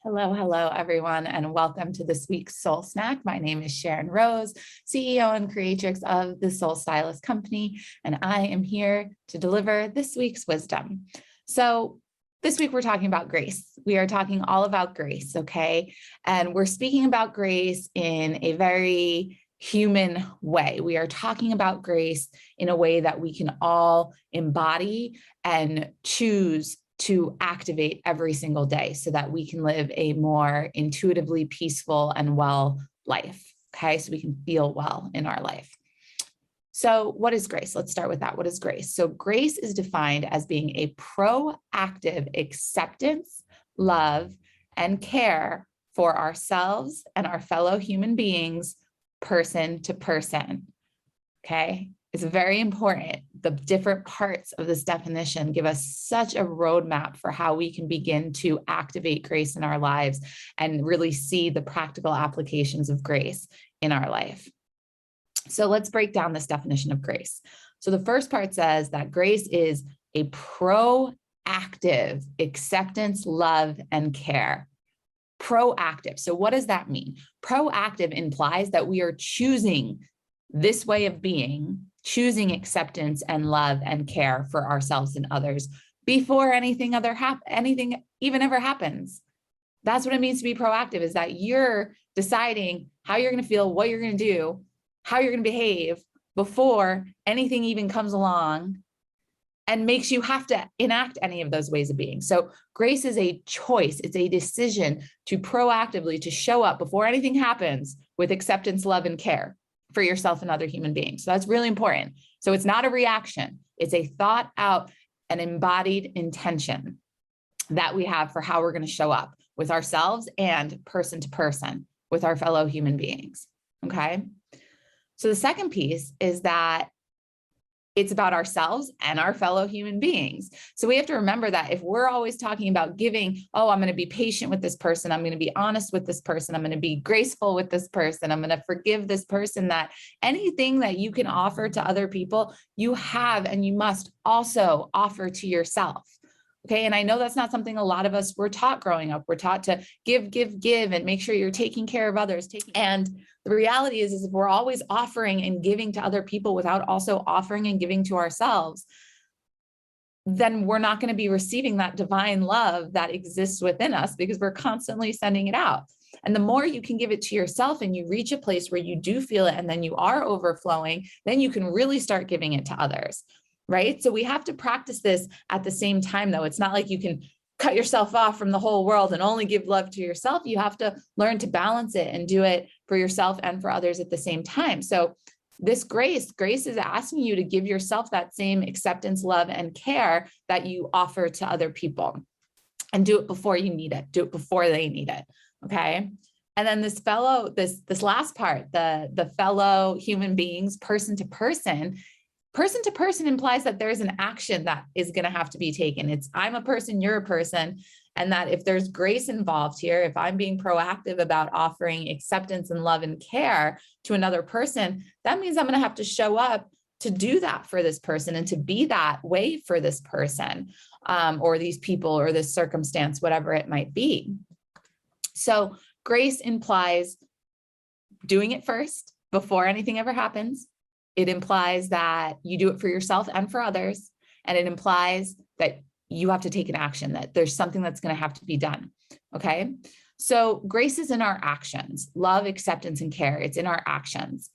Hello, hello, everyone, and welcome to this week's Soul Snack. My name is Sharon Rose, CEO and creatrix of the Soul Stylist Company, and I am here to deliver this week's wisdom. So this week we're talking about grace. We are talking all about grace, okay? And we're speaking about grace in a very human way. We are talking about grace in a way that we can all embody and choose to activate every single day so that we can live a more intuitively peaceful and well life. Okay, so we can feel well in our life. So what is grace? Let's start with that. What is grace? So grace is defined as being a proactive acceptance, love, and care for ourselves and our fellow human beings, person to person. Okay, it's very important. The different parts of this definition give us such a roadmap for how we can begin to activate grace in our lives and really see the practical applications of grace in our life. So let's break down this definition of grace. So the first part says that grace is a proactive acceptance, love, and care. Proactive. So what does that mean? Proactive implies that we are choosing this way of being, choosing acceptance and love and care for ourselves and others before anything even ever happens. That's what it means to be proactive, is that you're deciding how you're going to feel, what you're going to do, how you're going to behave before anything even comes along and makes you have to enact any of those ways of being. So grace is a choice. It's a decision to proactively to show up before anything happens with acceptance, love, and care for yourself and other human beings. So that's really important. So it's not a reaction. It's a thought out and embodied intention that we have for how we're going to show up with ourselves and person to person with our fellow human beings. Okay. So the second piece is that it's about ourselves and our fellow human beings. So we have to remember that if we're always talking about giving, oh, I'm going to be patient with this person, I'm going to be honest with this person, I'm going to be graceful with this person, I'm going to forgive this person, that anything that you can offer to other people, you have and you must also offer to yourself. Okay. And I know that's not something a lot of us were taught growing up. We're taught to give, and make sure you're taking care of others. And the reality is if we're always offering and giving to other people without also offering and giving to ourselves, then we're not going to be receiving that divine love that exists within us because we're constantly sending it out. And the more you can give it to yourself and you reach a place where you do feel it and then you are overflowing, then you can really start giving it to others. Right? So we have to practice this at the same time, though. It's not like you can cut yourself off from the whole world and only give love to yourself. You have to learn to balance it and do it for yourself and for others at the same time. So this grace is asking you to give yourself that same acceptance, love, and care that you offer to other people, and do it before you need it. Do it before they need it. Okay. And then this last part, the fellow human beings, person to person. Person to person implies that there's an action that is going to have to be taken. It's I'm a person, you're a person. And that if there's grace involved here, if I'm being proactive about offering acceptance and love and care to another person, that means I'm going to have to show up to do that for this person and to be that way for this person, or these people or this circumstance, whatever it might be. So grace implies doing it first before anything ever happens. It implies that you do it for yourself and for others. And it implies that you have to take an action, that there's something that's going to have to be done. Okay. So grace is in our actions, love, acceptance, and care. It's in our actions.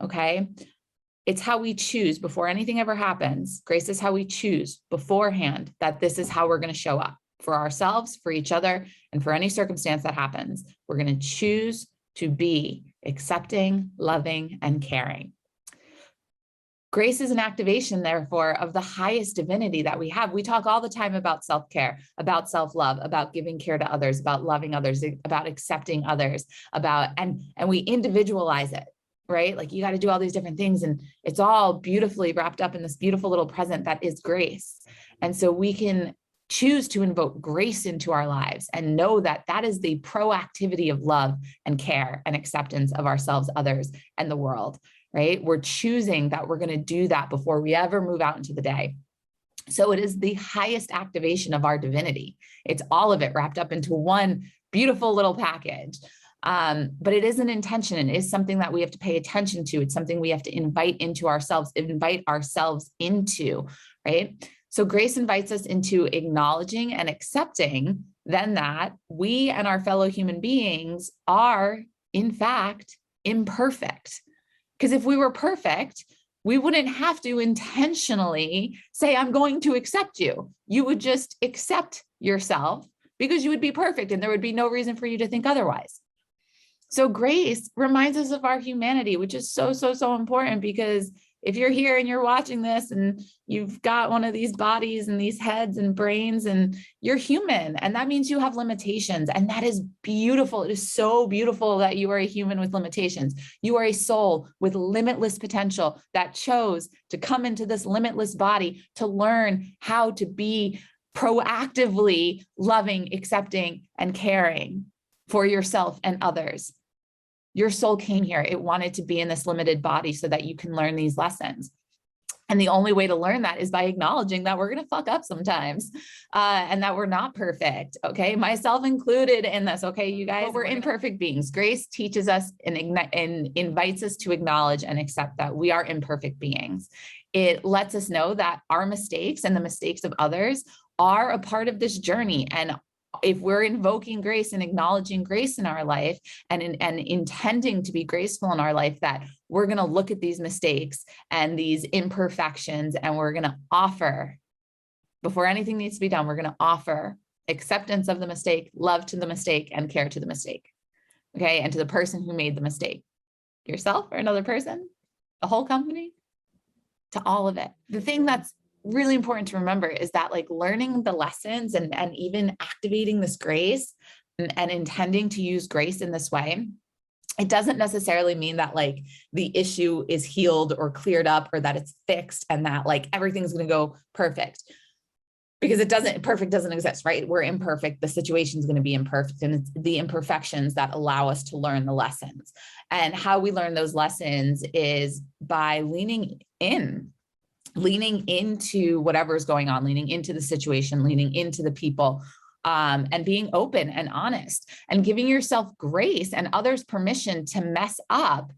Okay. It's how we choose before anything ever happens. Grace is how we choose beforehand that this is how we're going to show up for ourselves, for each other, and for any circumstance that happens. We're going to choose to be accepting, loving, and caring. Grace is an activation, therefore, of the highest divinity that we have. We talk all the time about self-care, about self-love, about giving care to others, about loving others, about accepting others, and we individualize it, right? Like you got to do all these different things, and it's all beautifully wrapped up in this beautiful little present that is grace. And so we can choose to invoke grace into our lives and know that that is the proactivity of love and care and acceptance of ourselves, others, and the world. Right? We're choosing that we're going to do that before we ever move out into the day. So it is the highest activation of our divinity. It's all of it wrapped up into one beautiful little package. But it is an intention. It is something that we have to pay attention to. It's something we have to invite ourselves into, right? So grace invites us into acknowledging and accepting then that we and our fellow human beings are, in fact, imperfect. Because if we were perfect, we wouldn't have to intentionally say, I'm going to accept you. You would just accept yourself because you would be perfect and there would be no reason for you to think otherwise. So grace reminds us of our humanity, which is so, so, so important, because if you're here and you're watching this and you've got one of these bodies and these heads and brains and you're human, and that means you have limitations. And that is beautiful. It is so beautiful that you are a human with limitations. You are a soul with limitless potential that chose to come into this limitless body to learn how to be proactively loving, accepting, and caring for yourself and others. Your soul came here. It wanted to be in this limited body so that you can learn these lessons. And the only way to learn that is by acknowledging that we're going to fuck up sometimes, and that we're not perfect. Okay. Myself included in this. Okay. You guys, but we're imperfect beings. Grace teaches us and invites us to acknowledge and accept that we are imperfect beings. It lets us know that our mistakes and the mistakes of others are a part of this journey. And if we're invoking grace and acknowledging grace in our life and intending to be graceful in our life, that we're going to look at these mistakes and these imperfections, and we're going to offer, before anything needs to be done, we're going to offer acceptance of the mistake, love to the mistake, and care to the mistake. Okay. And to the person who made the mistake, yourself or another person, the whole company, to all of it. The thing that's really important to remember is that, like, learning the lessons and even activating this grace and intending to use grace in this way, it doesn't necessarily mean that, like, the issue is healed or cleared up or that it's fixed and that, like, everything's going to go perfect, because perfect doesn't exist, right? We're imperfect. The situation is going to be imperfect, and it's the imperfections that allow us to learn the lessons. And how we learn those lessons is by leaning into whatever's going on, leaning into the situation, leaning into the people, and being open and honest and giving yourself grace and others permission to mess up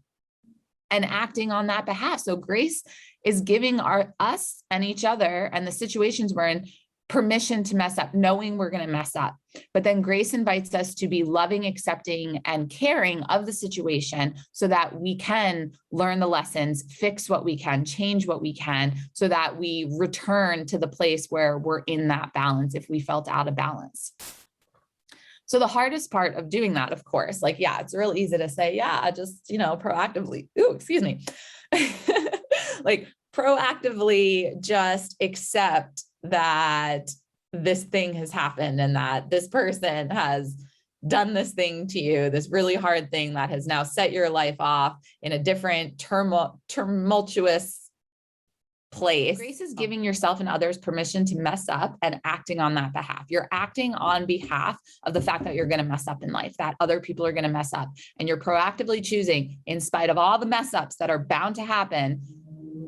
and acting on that behalf. So grace is giving us and each other and the situations we're in permission to mess up, knowing we're going to mess up. But then grace invites us to be loving, accepting, and caring of the situation so that we can learn the lessons, fix what we can, change what we can, so that we return to the place where we're in that balance if we felt out of balance. So the hardest part of doing that, of course, like, yeah, it's real easy to say, yeah, just, proactively, like proactively just accept that this thing has happened and that this person has done this thing to you, this really hard thing that has now set your life off in a different tumultuous place. Grace is giving yourself and others permission to mess up and acting on that behalf. You're acting on behalf of the fact that you're going to mess up in life, that other people are going to mess up. And you're proactively choosing, in spite of all the mess ups that are bound to happen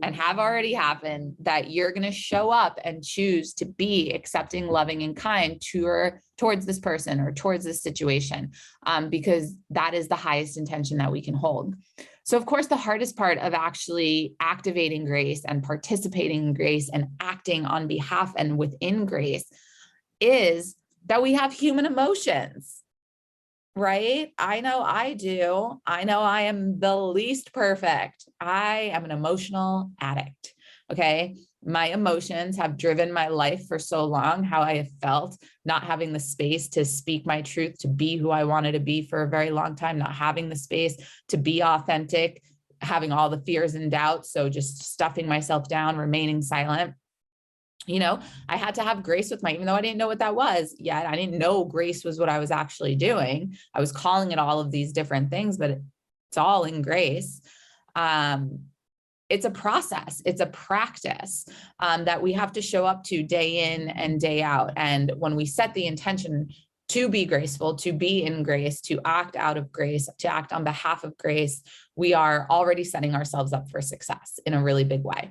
and have already happened, that you're going to show up and choose to be accepting, loving, and kind towards this person or towards this situation, because that is the highest intention that we can hold. So, of course, the hardest part of actually activating grace and participating in grace and acting on behalf and within grace is that we have human emotions. Right? I know I do. I know I am the least perfect. I am an emotional addict. Okay. My emotions have driven my life for so long, how I have felt, not having the space to speak my truth, to be who I wanted to be for a very long time, not having the space to be authentic, having all the fears and doubts. So just stuffing myself down, remaining silent. I had to have grace with even though I didn't know what that was yet. I didn't know grace was what I was actually doing. I was calling it all of these different things, but it's all in grace. It's a process. It's a practice that we have to show up to day in and day out. And when we set the intention to be graceful, to be in grace, to act out of grace, to act on behalf of grace, we are already setting ourselves up for success in a really big way.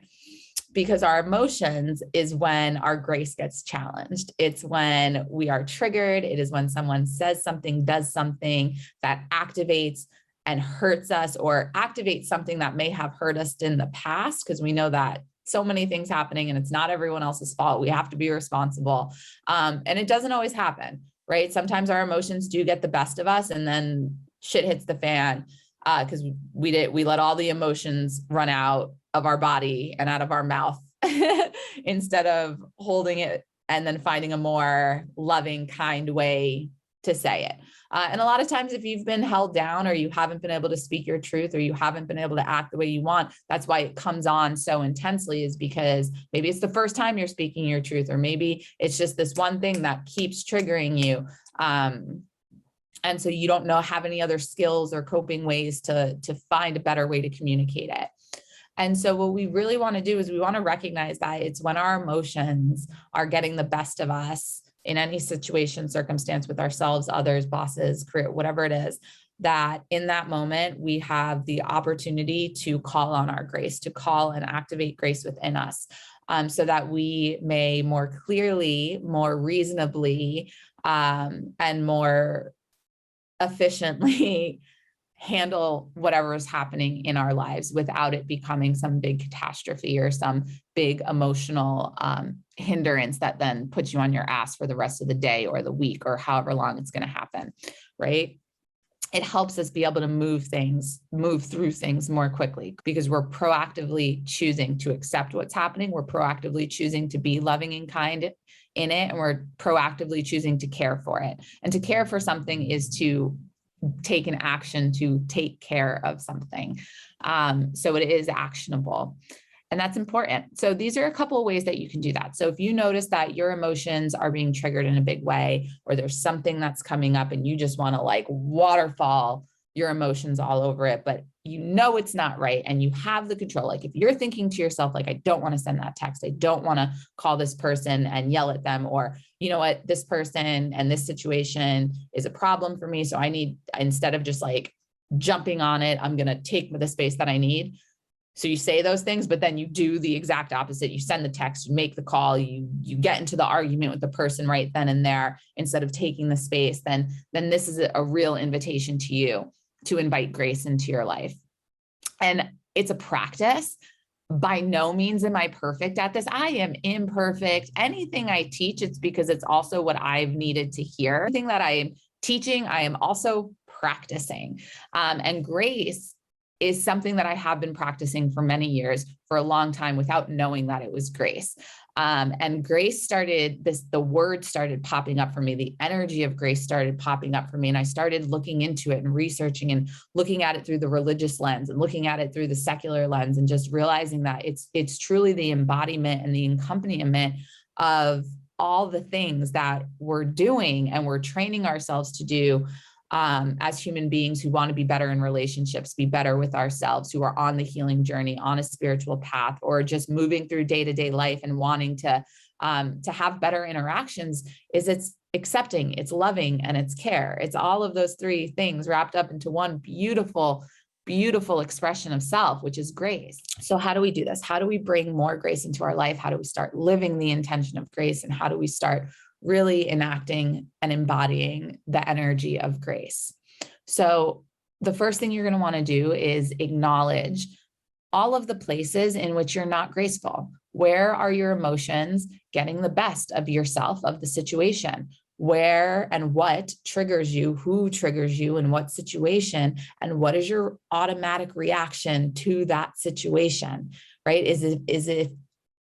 because our emotions is when our grace gets challenged. It's when we are triggered. It is when someone says something, does something that activates and hurts us, or activates something that may have hurt us in the past, because we know that so many things happening and it's not everyone else's fault. We have to be responsible. And it doesn't always happen, right? Sometimes our emotions do get the best of us, and then shit hits the fan because we let all the emotions run out of our body and out of our mouth instead of holding it and then finding a more loving, kind way to say it. And a lot of times, if you've been held down, or you haven't been able to speak your truth, or you haven't been able to act the way you want, that's why it comes on so intensely, is because maybe it's the first time you're speaking your truth, or maybe it's just this one thing that keeps triggering you. And so you don't have any other skills or coping ways to find a better way to communicate it. And so what we really want to do is we want to recognize that it's when our emotions are getting the best of us in any situation, circumstance, with ourselves, others, bosses, career, whatever it is, that in that moment, we have the opportunity to call on our grace, to call and activate grace within us, so that we may more clearly, more reasonably, and more efficiently handle whatever is happening in our lives without it becoming some big catastrophe or some big emotional hindrance that then puts you on your ass for the rest of the day or the week or however long it's going to happen, right? It helps us be able to move through things more quickly, because we're proactively choosing to accept what's happening. We're proactively choosing to be loving and kind in it, and we're proactively choosing to care for it. And to care for something is to take an action to take care of something. So it is actionable. And that's important. So these are a couple of ways that you can do that. So if you notice that your emotions are being triggered in a big way, or there's something that's coming up and you just want to like waterfall your emotions all over it, but you know it's not right and you have the control. Like if you're thinking to yourself, like, I don't want to send that text, I don't want to call this person and yell at them, or you know what, this person and this situation is a problem for me, so I need, instead of just like jumping on it, I'm going to take the space that I need. So you say those things, but then you do the exact opposite. You send the text, you make the call, you get into the argument with the person right then and there, instead of taking the space. Then this is a real invitation to you to invite grace into your life. And it's a practice. By no means am I perfect at this. I am imperfect. Anything I teach, it's because it's also what I've needed to hear. Everything that I am teaching, I am also practicing. And grace is something that I have been practicing for many years, for a long time, without knowing that it was grace. And grace the word started popping up for me. The energy of grace started popping up for me. And I started looking into it and researching and looking at it through the religious lens and looking at it through the secular lens, and just realizing that it's truly the embodiment and the accompaniment of all the things that we're doing and we're training ourselves to do as human beings who want to be better in relationships, be better with ourselves, who are on the healing journey, on a spiritual path, or just moving through day-to-day life and wanting to have better interactions. It's accepting, it's loving, and it's care. It's all of those three things wrapped up into one beautiful, beautiful expression of self, which is grace. So how do we do this? How do we bring more grace into our life? How do we start living the intention of grace? And how do we start really enacting and embodying the energy of grace? So the first thing you're going to want to do is acknowledge all of the places in which you're not graceful. Where are your emotions getting the best of yourself, of the situation? Where and what triggers you, who triggers you, in what situation, and what is your automatic reaction to that situation, right? Is it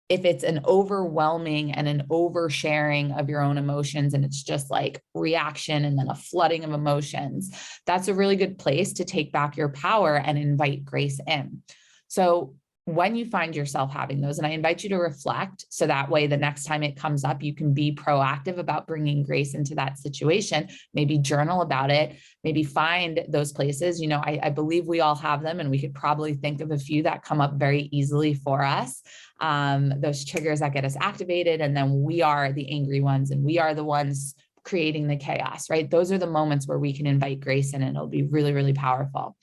if it's an overwhelming and an oversharing of your own emotions, and it's just like reaction and then a flooding of emotions, that's a really good place to take back your power and invite grace in. So when you find yourself having those, and I invite you to reflect, so that way the next time it comes up, you can be proactive about bringing grace into that situation. Maybe journal about it, maybe find those places. You know, I believe we all have them, and we could probably think of a few that come up very easily for us. Those triggers that get us activated, and then we are the angry ones, and we are the ones creating the chaos, right? Those are the moments where we can invite grace in, and it'll be really, really powerful.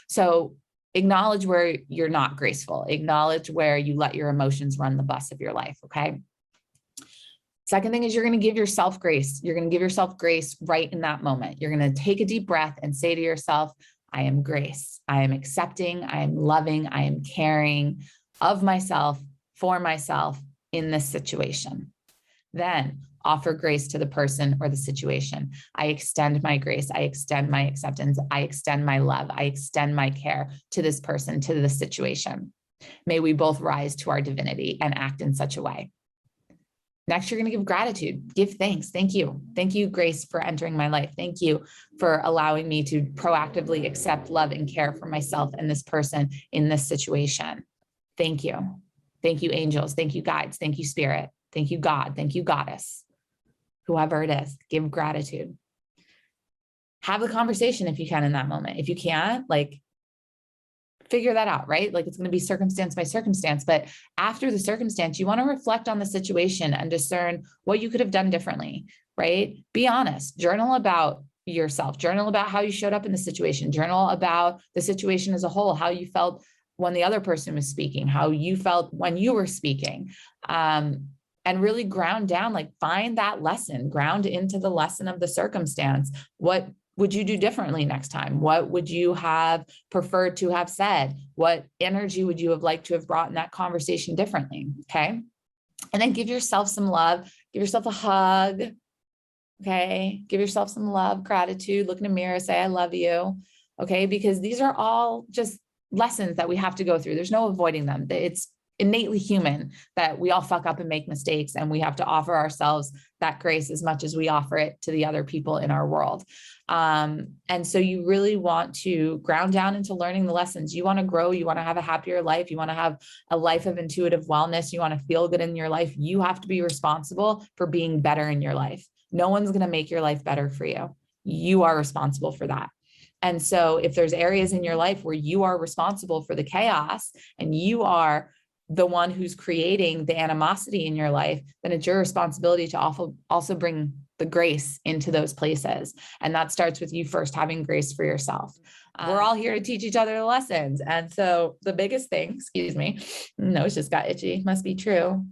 So acknowledge where you're not graceful. Acknowledge where you let your emotions run the bus of your life. Okay. Second thing is you're going to give yourself grace. You're going to give yourself grace right in that moment. You're going to take a deep breath and say to yourself, I am grace. I am accepting. I am loving. I am caring of myself, for myself in this situation. Then offer grace to the person or the situation. I extend my grace. I extend my acceptance. I extend my love. I extend my care to this person, to this situation. May we both rise to our divinity and act in such a way. Next, you're going to give gratitude, give thanks. Thank you. Thank you, Grace, for entering my life. Thank you for allowing me to proactively accept, love, and care for myself and this person in this situation. Thank you. Thank you, angels. Thank you, guides. Thank you, spirit. Thank you, God. Thank you, goddess. Whoever it is, give gratitude. Have the conversation if you can in that moment. If you can't, like, figure that out, right? Like, it's going to be circumstance by circumstance, but after the circumstance, you want to reflect on the situation and discern what you could have done differently, right? Be honest, journal about yourself, journal about how you showed up in the situation, journal about the situation as a whole, how you felt when the other person was speaking, how you felt when you were speaking, and really ground down, like, find that lesson, ground into the lesson of the circumstance. What would you do differently next time? What would you have preferred to have said? What energy would you have liked to have brought in that conversation differently? Okay. And then give yourself some love, give yourself a hug. Okay. Give yourself some love, gratitude, look in the mirror, say, I love you. Okay. Because these are all just lessons that we have to go through. There's no avoiding them. It's innately human that we all fuck up and make mistakes, and we have to offer ourselves that grace as much as we offer it to the other people in our world. And so you really want to ground down into learning the lessons. You want to grow. You want to have a happier life. You want to have a life of intuitive wellness. You want to feel good in your life. You have to be responsible for being better in your life. No one's going to make your life better for you. You are responsible for that. And so if there's areas in your life where you are responsible for the chaos and you are the one who's creating the animosity in your life, then it's your responsibility to also bring the grace into those places. And that starts with you first having grace for yourself. We're all here to teach each other the lessons. And so the biggest thing, excuse me, nose just got itchy, must be true.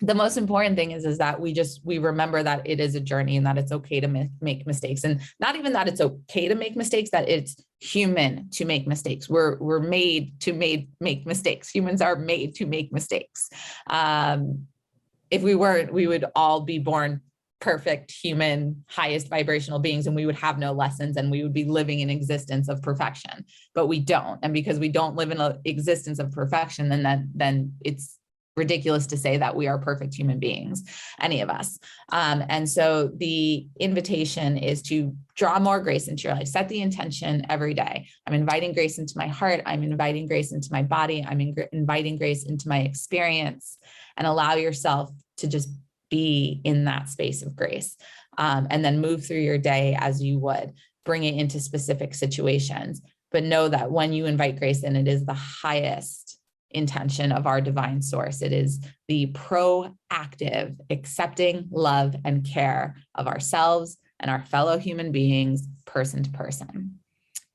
The most important thing is that we remember that it is a journey and that it's okay to make mistakes, and not even that it's okay to make mistakes, that it's human to make mistakes. We're made to make mistakes. Humans are made to make mistakes. If we weren't, we would all be born perfect human, highest vibrational beings, and we would have no lessons, and we would be living in existence of perfection, but we don't. And because we don't live in an existence of perfection, then it's ridiculous to say that we are perfect human beings, any of us. And so the invitation is to draw more grace into your life. Set the intention every day. I'm inviting grace into my heart. I'm inviting grace into my body. I'm inviting grace into my experience, and allow yourself to just be in that space of grace. And then move through your day as you would, bring it into specific situations. But know that when you invite grace in, it is the highest intention of our divine source. It is the proactive accepting, love, and care of ourselves and our fellow human beings, person to person.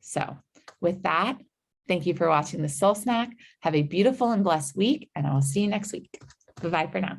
So with that, thank you for watching the Soul Snack. Have a beautiful and blessed week, and I will see you next week. Bye-bye for now.